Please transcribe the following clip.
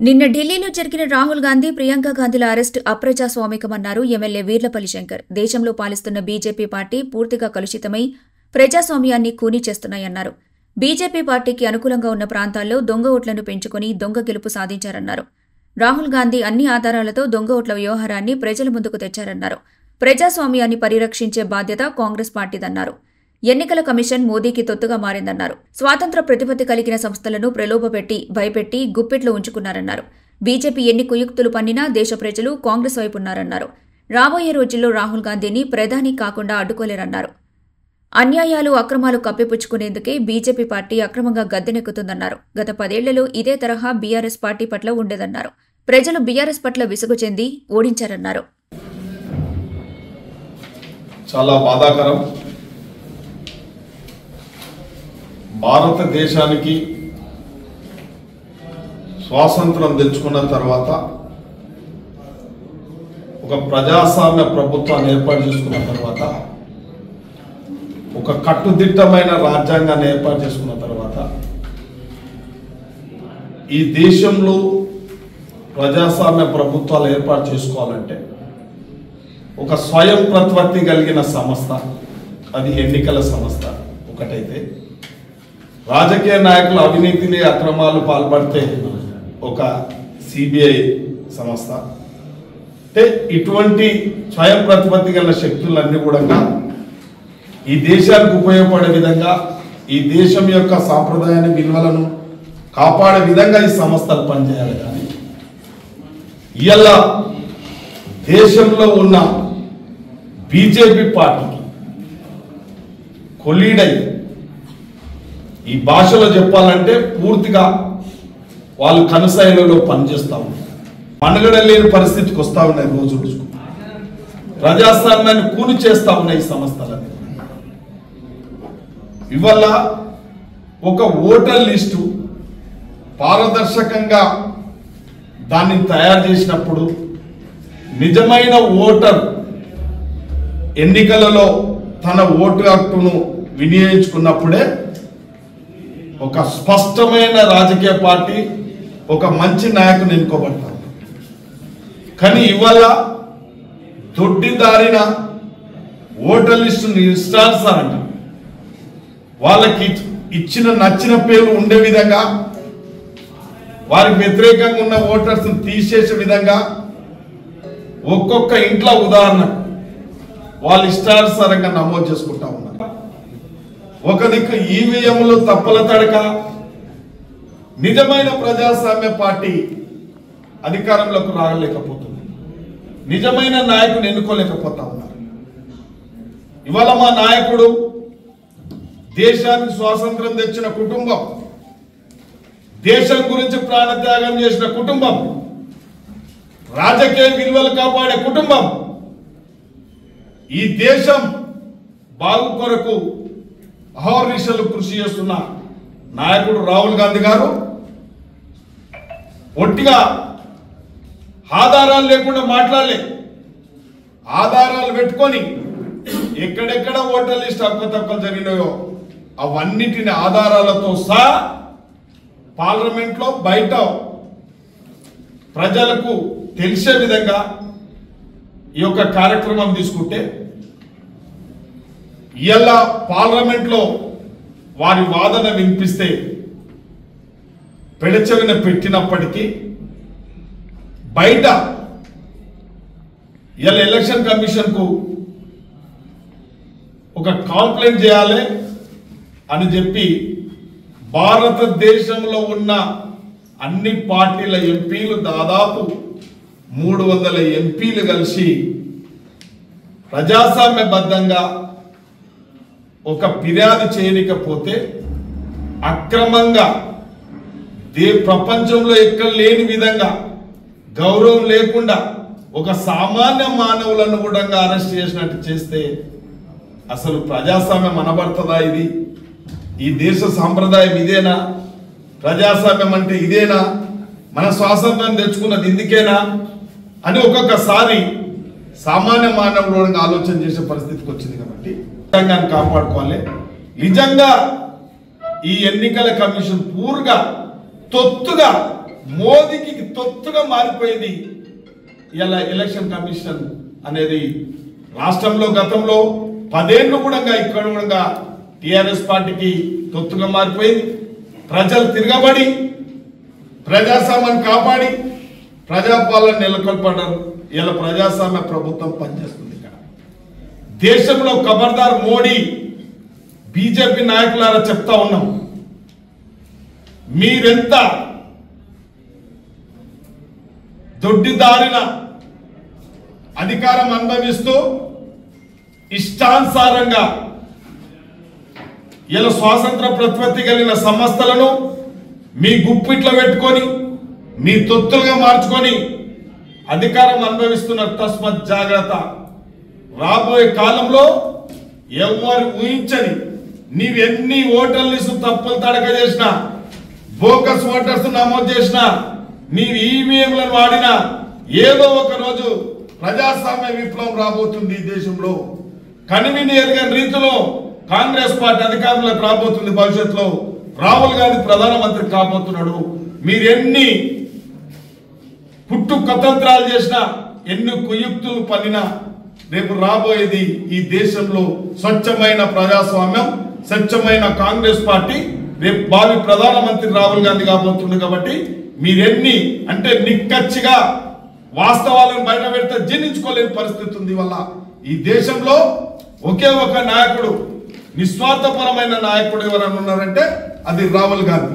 నిన్న ఢిల్లీలో జరిగిన రాహుల్ గాంధీ ప్రియాంక గాంధీల అరెస్టు అప్రజాస్వామికమన్నారు ఎమ్మెల్యే వీర్లపల్లి శంకర్. దేశంలో పాలిస్తున్న బీజేపీ పార్టీ పూర్తిగా కలుషితమై ప్రజాస్వామ్యాన్ని ఖూనీ చేస్తున్నాయన్నారు. బీజేపీ పార్టీకి అనుకూలంగా ఉన్న ప్రాంతాల్లో దొంగ ఓట్లను పెంచుకుని దొంగ గెలుపు సాధించారన్నారు. రాహుల్ గాంధీ అన్ని ఆధారాలతో దొంగ ఓట్ల వ్యవహారాన్ని ప్రజల ముందుకు తెచ్చారన్నారు. ప్రజాస్వామ్యాన్ని పరిరక్షించే బాధ్యత కాంగ్రెస్ పార్టీదన్నారు. ఎన్నికల కమిషన్ మోదీకి తొత్తుగా మారిందన్నారు. స్వాతంత్ర ప్రతిపత్తి కలిగిన సంస్థలను ప్రలోభపెట్టి భయపెట్టి గుప్పిట్లో ఉంచుకున్నారన్నారు. బీజేపీ ఎన్ని కుయుక్తులు పన్నినా దేశ ప్రజలు కాంగ్రెస్ వైపున్నారన్నారు. రాబోయే రోజుల్లో రాహుల్ గాంధీని ప్రధాని కాకుండా అడ్డుకోలేరన్నారు. అన్యాయాలు అక్రమాలు కప్పిపుచ్చుకునేందుకే బీజేపీ పార్టీ అక్రమంగా గద్దెనెక్కుతుందన్నారు. గత 10 ఏళ్లలో ఇదే తరహా బీఆర్ఎస్ పార్టీ పట్ల ఉండేదన్నారు. ప్రజలు బీఆర్ఎస్ పట్ల విసుగు చెంది ఓడించారన్నారు. చాలా బాధాకరం. భారతదేశానికి స్వాతంత్రం తెచ్చుకున్న తర్వాత ఒక ప్రజాస్వామ్య ప్రభుత్వాన్ని ఏర్పాటు చేసుకున్న తర్వాత ఒక కట్టుదిట్టమైన రాజ్యాంగాన్ని ఏర్పాటు చేసుకున్న తర్వాత ఈ దేశంలో ప్రజాస్వామ్య ప్రభుత్వాలు ఏర్పాటు చేసుకోవాలంటే ఒక స్వయం ప్రతిపత్తి కలిగిన సంస్థ, అది ఎన్నికల సంస్థ ఒకటైతే, రాజకీయ నాయకులు అవినీతిని అక్రమాలు పాల్పడితే ఒక సిబిఐ సంస్థ, అంటే ఇటువంటి స్వయం ప్రతిపత్తి గల శక్తులన్నీ కూడా ఈ దేశానికి ఉపయోగపడే విధంగా, ఈ దేశం యొక్క సాంప్రదాయాన్ని విలువలను కాపాడే విధంగా ఈ సంస్థలు పనిచేయాలి. కానీ ఇవాళ దేశంలో ఉన్న బీజేపీ పార్టీకి కొలీడై, ఈ భాషలో చెప్పాలంటే పూర్తిగా వాళ్ళు కనసాయిలలో పనిచేస్తూ ఉన్నారు. మనుగడ లేని పరిస్థితికి వస్తూ ఉన్నాయి. రోజు రోజుకు ప్రజాస్వామ్యాన్ని కూని చేస్తూ ఉన్నాయి ఈ సంస్థలన్నీ. ఇవాళ ఒక ఓటర్ లిస్టు పారదర్శకంగా దాన్ని తయారు చేసినప్పుడు నిజమైన ఓటర్ ఎన్నికలలో తన ఓటు హక్కును వినియోగించుకున్నప్పుడే ఒక స్పష్టమైన రాజకీయ పార్టీ, ఒక మంచి నాయకుని ఎన్నుకోబడతారు. కానీ ఇవాళ దొడ్డిదారిన ఓటర్ లిస్టుని ఇష్టానుసారంట వాళ్ళకి ఇచ్చిన నచ్చిన పేర్లు ఉండే విధంగా, వారికి వ్యతిరేకంగా ఉన్న ఓటర్స్ని తీసేసే విధంగా ఒక్కొక్క ఇంట్లో ఉదాహరణ వాళ్ళు ఇష్టానుసారంగా నమోదు చేసుకుంటా ఉన్నారు. ఒక దిక్కు ఈవీఎంలు తప్పల తడక, నిజమైన ప్రజాస్వామ్య పార్టీ అధికారంలోకి రాగలేకపోతుంది, నిజమైన నాయకుని ఎన్నుకోలేకపోతా ఉన్నారు. ఇవాళ మా నాయకుడు దేశానికి స్వాతంత్రం తెచ్చిన కుటుంబం, దేశం గురించి ప్రాణత్యాగం చేసిన కుటుంబం, రాజకీయ విలువలు కాపాడే కుటుంబం, ఈ దేశం బాగు కొరకు అహర్నిశలు కృషి చేస్తున్న నాయకుడు రాహుల్ గాంధీ గారు ఒట్టిగా ఆధారాలు లేకుండా మాట్లాడలే. ఆధారాలు పెట్టుకొని ఎక్కడెక్కడ ఓటర్ లిస్ట్ అప్పతప్పలు జరిగినాయో అవన్నిటిని ఆధారాలతో సహా పార్లమెంట్లో బయట ప్రజలకు తెలిసే విధంగా ఈ యొక్క కార్యక్రమం తీసుకుంటే, ఇవాళ పార్లమెంట్లో వారి వాదన వినిపిస్తే పెడచెవిన పెట్టినప్పటికీ బయట ఇవాళ ఎలక్షన్ కమిషన్కు ఒక కంప్లైంట్ చేయాలి అని చెప్పి భారతదేశంలో ఉన్న అన్ని పార్టీల ఎంపీలు, దాదాపు 300 ఎంపీలు కలిసి ప్రజాస్వామ్యబద్ధంగా ఒక ఫిర్యాదు చేయకపోతే అక్రమంగా ప్రపంచంలో ఎక్కడ లేని విధంగా గౌరవం లేకుండా ఒక సామాన్య మానవులను కూడా అరెస్ట్ చేసినట్టు చేస్తే అసలు ప్రజాస్వామ్యం అనబడుతుందా? ఇది ఈ దేశ సాంప్రదాయం ఇదేనా? ప్రజాస్వామ్యం అంటే ఇదేనా? మన స్వాతంత్రం తెచ్చుకున్నది ఇందుకేనా అని ఒక్కొక్కసారి సామాన్య మానవుడు ఆలోచన చేసే పరిస్థితికి వచ్చింది. కాబట్టి రాజ్యాంగాన్ని కాపాడుకోవాలి. నిజంగా ఈ ఎన్నికల కమిషన్ పూర్తిగా తొత్తుగా మోదీకి తొత్తుగా మారిపోయింది ఇలా ఎలక్షన్ కమిషన్ అనేది. రాష్ట్రంలో గతంలో 10 ఏళ్ళు కూడా ఇక్కడ కూడా టిఆర్ఎస్ పార్టీకి తొత్తుగా మారిపోయింది. ప్రజలు తిరగబడి ప్రజాస్వామ్యాన్ని కాపాడి ప్రజాపాలన నెలకొల్పడారు. ఇలా ప్రజాస్వామ్య ప్రభుత్వం పనిచేస్తుంది. ఇక్కడ దేశంలో ఖబర్దార్ మోడీ బీజేపీ నాయకులారా చెప్తా ఉన్నాం, మీరెంత దొడ్డిదారిన అధికారం అనుభవిస్తూ ఇష్టానుసారంగా ఇలా స్వాతంత్ర ప్రతిపత్తి కలిగిన సంస్థలను మీ గుప్పిట్లో పెట్టుకొని మీ తొత్తులుగా మార్చుకొని అధికారం అనుభవిస్తున్న తస్మత్ జాగ్రత్త. రాబోయే కాలంలో ఎవరు ఊహించని నీవెన్ని ఓటర్ల లిస్టు తప్పులు తడక చేసినా, బోకస్ ఓటర్స్ నమోదు చేసినా, నీవు ఈవీఎంలను వాడినా ఏదో ఒక రోజు ప్రజాస్వామ్య విప్లవం రాబోతుంది ఈ దేశంలో. కనివిని ఎరగని రీతిలో కాంగ్రెస్ పార్టీ అధికారంలోకి రాబోతుంది. భవిష్యత్తులో రాహుల్ గాంధీ ప్రధానమంత్రి కాబోతున్నాడు. మీరెన్ని పుట్టు కుతంత్రాలు చేసినా, ఎన్ని కుయుక్తులు పన్నినా రేపు రాబోయేది ఈ దేశంలో స్వచ్ఛమైన ప్రజాస్వామ్యం, స్వచ్ఛమైన కాంగ్రెస్ పార్టీ. రేపు భావి ప్రధానమంత్రి రాహుల్ గాంధీ కాబోతుంది. కాబట్టి మీరెన్ని అంటే నిక్కచ్చిగా వాస్తవాలను బయట పెడితే జీర్ణించుకోలేని పరిస్థితి ఉంది. వల్ల ఈ దేశంలో ఒకే ఒక నాయకుడు, నిస్వార్థపరమైన నాయకుడు ఎవరైనా ఉన్నారంటే అది రాహుల్ గాంధీ.